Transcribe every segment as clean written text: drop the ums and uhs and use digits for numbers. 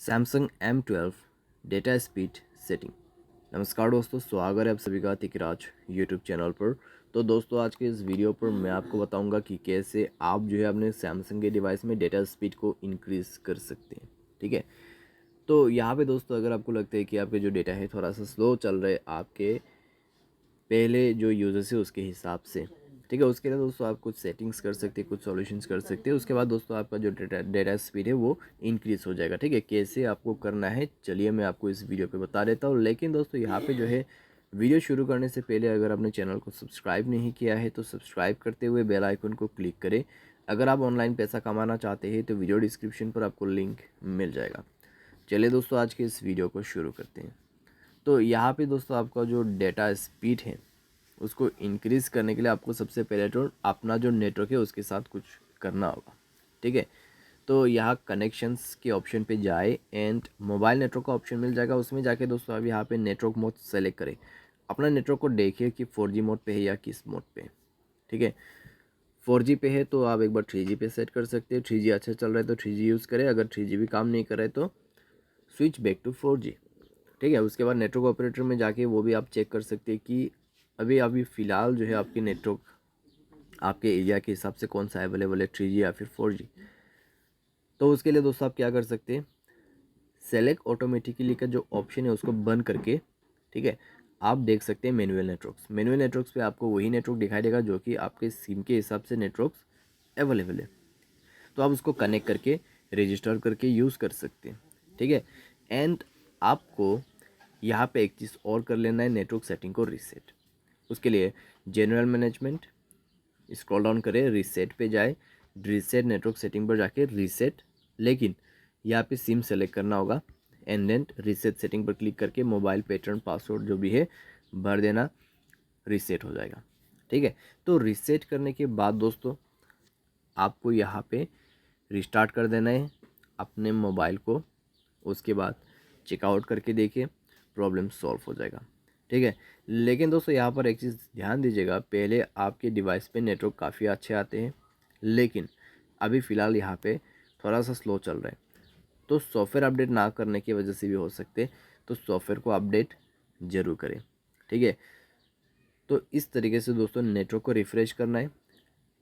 Samsung M12 data speed setting. नमस्कार दोस्तों, स्वागत है आप सभी का तिकराज यूट्यूब चैनल पर। तो दोस्तों, आज के इस वीडियो पर मैं आपको बताऊंगा कि कैसे आप जो है अपने सैमसंग के डिवाइस में डेटा स्पीड को इंक्रीज़ कर सकते हैं। ठीक है, तो यहाँ पे दोस्तों अगर आपको लगता है कि आपके जो डेटा है थोड़ा सा स्लो चल रहा है आपके पहले जो यूज़र्स है उसके हिसाब से, ठीक है, उसके लिए दोस्तों आप कुछ सेटिंग्स कर सकते हैं, कुछ सॉल्यूशंस कर सकते हैं। उसके बाद दोस्तों आपका जो डेटा स्पीड है वो इंक्रीज़ हो जाएगा। ठीक है, कैसे आपको करना है चलिए मैं आपको इस वीडियो पे बता देता हूँ। लेकिन दोस्तों यहाँ पे जो है वीडियो शुरू करने से पहले अगर आपने चैनल को सब्सक्राइब नहीं किया है तो सब्सक्राइब करते हुए बेल आइकन को क्लिक करें। अगर आप ऑनलाइन पैसा कमाना चाहते हैं तो वीडियो डिस्क्रिप्शन पर आपको लिंक मिल जाएगा। चलिए दोस्तों, आज के इस वीडियो को शुरू करते हैं। तो यहाँ पे दोस्तों आपका जो डेटा स्पीड है उसको इंक्रीज़ करने के लिए आपको सबसे पहले तो अपना जो नेटवर्क है उसके साथ कुछ करना होगा। ठीक है, तो यहाँ कनेक्शंस के ऑप्शन पे जाए एंड मोबाइल नेटवर्क का ऑप्शन मिल जाएगा। उसमें जाके दोस्तों अब यहाँ पे नेटवर्क मोड सेलेक्ट करें। अपना नेटवर्क को देखिए कि 4G मोड पे है या किस मोड पे है। ठीक है, 4G पे है तो आप एक बार 3G पे सेट कर सकते हैं। 3G अच्छा चल रहा है तो 3G यूज़ करें। अगर 3G भी काम नहीं कर रहा है तो स्विच बैक टू 4G। ठीक है, उसके बाद नेटवर्क ऑपरेटर में जाके वो भी आप चेक कर सकते हैं कि अभी अभी फ़िलहाल जो है आपके नेटवर्क आपके एरिया के हिसाब से कौन सा अवेलेबल है, 3G या फिर 4G। तो उसके लिए दोस्तों आप क्या कर सकते हैं, सेलेक्ट ऑटोमेटिकली का जो ऑप्शन है उसको बंद करके, ठीक है, आप देख सकते हैं मैनुअल नेटवर्क्स। मैनुअल नेटवर्क्स पे आपको वही नेटवर्क दिखाई देगा जो कि आपके सिम के हिसाब से नेटवर्क्स अवेलेबल है। तो आप उसको कनेक्ट करके रजिस्टर करके यूज़ कर सकते हैं। ठीक है, एंड आपको यहाँ पे एक चीज़ और कर लेना है, नेटवर्क सेटिंग को रीसेट। उसके लिए जनरल मैनेजमेंट स्क्रॉल डाउन करें, रीसेट पे जाए, रीसेट नेटवर्क सेटिंग पर जाके रीसेट, लेकिन यहाँ पे सिम सेलेक्ट करना होगा एंड देन रीसेट सेटिंग पर क्लिक करके मोबाइल पैटर्न पासवर्ड जो भी है भर देना, रीसेट हो जाएगा। ठीक है, तो रीसेट करने के बाद दोस्तों आपको यहाँ पे रिस्टार्ट कर देना है अपने मोबाइल को। उसके बाद चेकआउट करके देखिए, प्रॉब्लम सॉल्व हो जाएगा। ठीक है, लेकिन दोस्तों यहाँ पर एक चीज़ ध्यान दीजिएगा, पहले आपके डिवाइस पे नेटवर्क काफ़ी अच्छे आते हैं लेकिन अभी फ़िलहाल यहाँ पे थोड़ा सा स्लो चल रहा है। तो सॉफ्टवेयर अपडेट ना करने की वजह से भी हो सकते, तो सॉफ्टवेयर को अपडेट ज़रूर करें। ठीक है, तो इस तरीके से दोस्तों नेटवर्क को रिफ़्रेश करना है,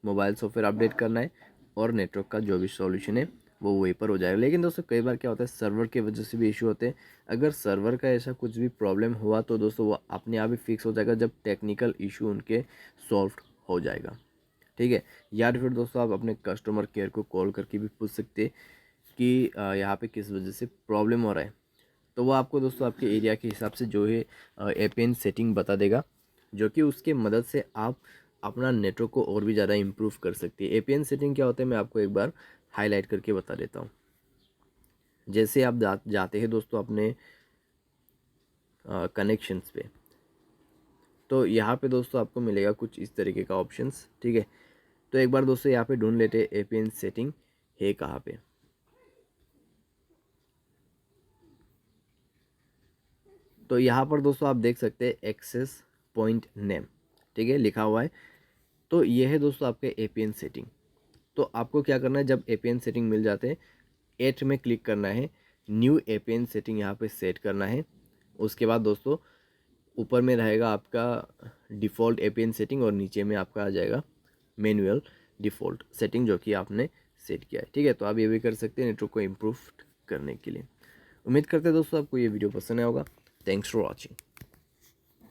मोबाइल सॉफ्टवेयर अपडेट करना है और नेटवर्क का जो भी सॉल्यूशन है वो वहीं पर हो जाएगा। लेकिन दोस्तों कई बार क्या होता है, सर्वर की वजह से भी इशू होते हैं। अगर सर्वर का ऐसा कुछ भी प्रॉब्लम हुआ तो दोस्तों वो अपने आप ही फिक्स हो जाएगा जब टेक्निकल इशू उनके सॉल्व हो जाएगा। ठीक है, या फिर दोस्तों आप अपने कस्टमर केयर को कॉल करके भी पूछ सकते हैं कि यहाँ पे किस वजह से प्रॉब्लम हो रहा है। तो वो आपको दोस्तों आपके एरिया के हिसाब से जो है एपीएन सेटिंग बता देगा, जो कि उसके मदद से आप अपना नेटवर्क को और भी ज़्यादा इम्प्रूव कर सकती है। एपीएन सेटिंग क्या होता है मैं आपको एक बार हाईलाइट करके बता देता हूँ। जैसे आप जाते हैं दोस्तों अपने कनेक्शंस पे, तो यहाँ पे दोस्तों आपको मिलेगा कुछ इस तरीके का ऑप्शंस। ठीक है, तो एक बार दोस्तों यहाँ पे ढूंढ लेते हैं एपीएन सेटिंग है कहाँ पे। तो यहाँ पर दोस्तों आप देख सकते हैं एक्सेस पॉइंट नेम, ठीक है, लिखा हुआ है। तो ये है दोस्तों आपके एपीएन सेटिंग। तो आपको क्या करना है, जब एपीएन सेटिंग मिल जाते हैं 8 में क्लिक करना है, न्यू एपीएन सेटिंग यहाँ पे सेट करना है। उसके बाद दोस्तों ऊपर में रहेगा आपका डिफ़ॉल्ट एपीएन सेटिंग और नीचे में आपका आ जाएगा मैनुअल डिफ़ॉल्ट सेटिंग जो कि आपने सेट किया है। ठीक है, तो आप ये भी कर सकते हैं नेटवर्क को इम्प्रूव करने के लिए। उम्मीद करते हैं दोस्तों आपको ये वीडियो पसंद आया होगा। Thanks for watching.